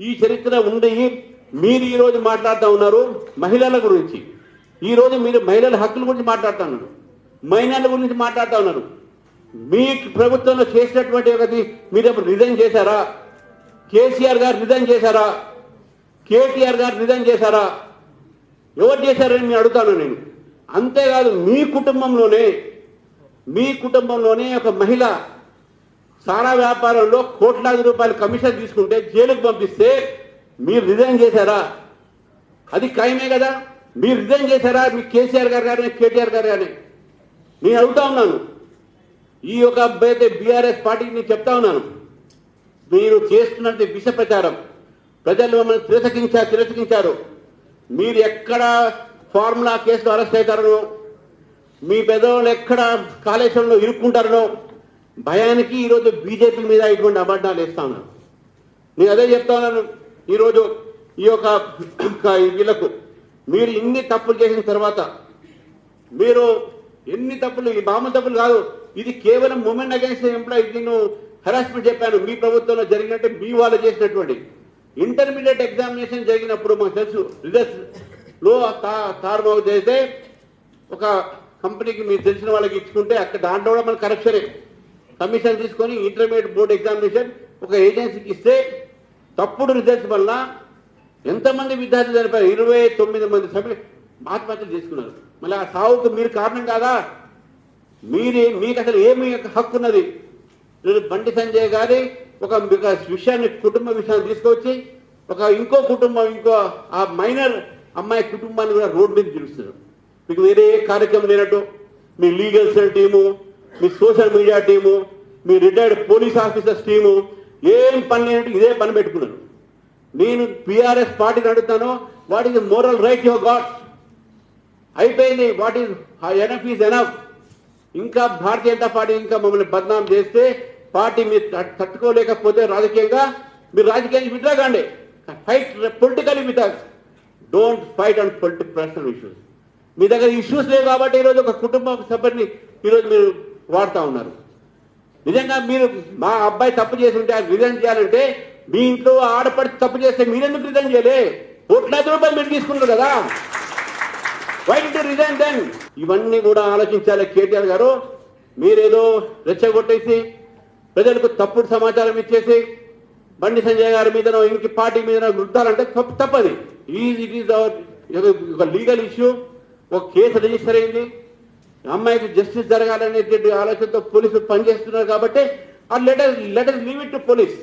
ఈ చరిత్ర ఉండి మీరు ఈ రోజు మాట్లాడుతూ ఉన్నారు మహిళల గురించి. ఈ రోజు మీరు మహిళల హక్కుల గురించి మాట్లాడుతూ ఉన్నారు, మైనార్ల గురించి మాట్లాడుతూ ఉన్నారు. మీ ప్రభుత్వంలో చేసినటువంటి ఒకటి మీరు ఎప్పుడు రిజైన్ చేశారా? కేసీఆర్ గారు రిజైన్ చేశారా? కేటీఆర్ గారు రిజైన్ చేశారా? ఎవరు చేశారని నేను అడుగుతాను. నేను అంతేకాదు, మీ కుటుంబంలోనే ఒక మహిళ సారా వ్యాపారంలో కోట్లాది రూపాయలు కమిషన్ తీసుకుంటే జైలుకు పంపిస్తే మీరు రిజైన్ చేశారా? అది ఖాయమే కదా. మీరు రిజైన్ చేశారా? మీ కేసీఆర్ గారు కానీ కేటీఆర్ గారు కానీ నేను అడుగుతా ఉన్నాను. ఈ యొక్క అబ్బాయి బీఆర్ఎస్ పార్టీకి నేను చెప్తా ఉన్నాను, మీరు చేస్తున్నట్టు విష ప్రచారం ప్రజలు మమ్మల్ని తిరస్కరించారు. మీరు ఎక్కడ ఫార్ములా కేసులో అరెస్ట్ అవుతారనో, మీ పెద్దవాళ్ళు ఎక్కడ కాళేశ్వరంలో ఇరుక్కుంటారనో భయానికి ఈరోజు బీజేపీ మీద ఇటువంటి అబద్ధాలు వేస్తా ఉన్నాను. నేను అదే చెప్తా ఉన్నాను. ఈరోజు ఈ యొక్క వీళ్ళకు మీరు ఇన్ని తప్పులు చేసిన తర్వాత, మీరు ఎన్ని తప్పులు, ఈ మామూలు తప్పులు కాదు, ఇది కేవలం ఉమెన్ అగైన్స్ ఎంప్లాయీ. నేను హెరాస్మెంట్ చెప్పాను, మీ ప్రభుత్వంలో జరిగినట్టే మీ వాళ్ళు చేసినటువంటి ఇంటర్మీడియట్ ఎగ్జామినేషన్ జరిగినప్పుడు మాకు తెలుసు, రిజల్ట్స్లో తారుమారు చేస్తే ఒక కంపెనీకి మీరు తెలిసిన వాళ్ళకి ఇచ్చుకుంటే అక్కడ దాంట్లో కూడా మన కరప్షనే. కమిషన్ తీసుకొని ఇంటర్మీడియట్ బోర్డు ఎగ్జామినేషన్ ఒక ఏజెన్సీకి ఇస్తే తప్పుడు రిజల్ట్స్ వల్ల ఎంతమంది విద్యార్థులు చనిపోయారు? 29 మంది సభ్యులు ఆత్మహత్యలు చేసుకున్నారు. మళ్ళీ ఆ సావుకు మీరు కారణం కాదా? మీకు అసలు ఏమి హక్కు ఉన్నది? నేను బండి సంజయ్ గారి ఒక విషయాన్ని, కుటుంబ విషయాన్ని తీసుకొచ్చి ఇంకో కుటుంబం, ఆ మైనర్ అమ్మాయి కుటుంబాన్ని కూడా రోడ్డు మీద తిరుగుతున్నారు. మీకు వేరే కార్యక్రమం లేనట్టు మీ లీగల్ సెల్ టీము, మీ సోషల్ మీడియా టీము, మీ రిటైర్డ్ పోలీస్ ఆఫీసర్స్ టీము ఏం పని లేనట్టు ఇదే పని పెట్టుకున్నారు. నేను బీఆర్ఎస్ పార్టీని అడుగుతాను, what is the moral right your got? అయిపోయింది. What is enough is enough. ఇంకా భారతీయ జనతా పార్టీ ఇంకా మమ్మల్ని బద్నాం చేస్తే పార్టీ మీరు తట్టుకోలేకపోతే మీరు రాజకీయాన్ని విత్డ్రా కాండి. Fight political with us. Don't fight on personal issues. మీ దగ్గర ఇష్యూస్ లేవు కాబట్టి ఈరోజు ఒక కుటుంబ సభ్యుని ఈరోజు మీరు వాడుతూ ఉన్నారు. నిజంగా మీరు మా అబ్బాయి తప్పు చేసి ఉంటే ఆయన రిజైన్ చేయాలంటే, మీ ఇంట్లో ఆడపడి తప్పు చేస్తే మీరెందుకు రిజైన్ చేయలే? కోట్లాది రూపాయలు మీరు తీసుకున్నారు కదా, why did you resign then? ఇవన్నీ కూడా ఆలోచించాలి కేటీఆర్ గారు. మీరేదో రెచ్చగొట్టేసి ప్రజలకు తప్పుడు సమాచారం ఇచ్చేసి బండి సంజయ్ గారి మీదనో ఇంక పార్టీ మీదనో వృద్ధాలంటే తప్పది. ఇట్ ఈజ్ ఒక లీగల్ ఇష్యూ. ఒక కేసు రిజిస్టర్ అయింది, అమ్మాయికి జస్టిస్ జరగాలనే ఆలోచనతో పోలీసులు పనిచేస్తున్నారు కాబట్టి let us leave it to police.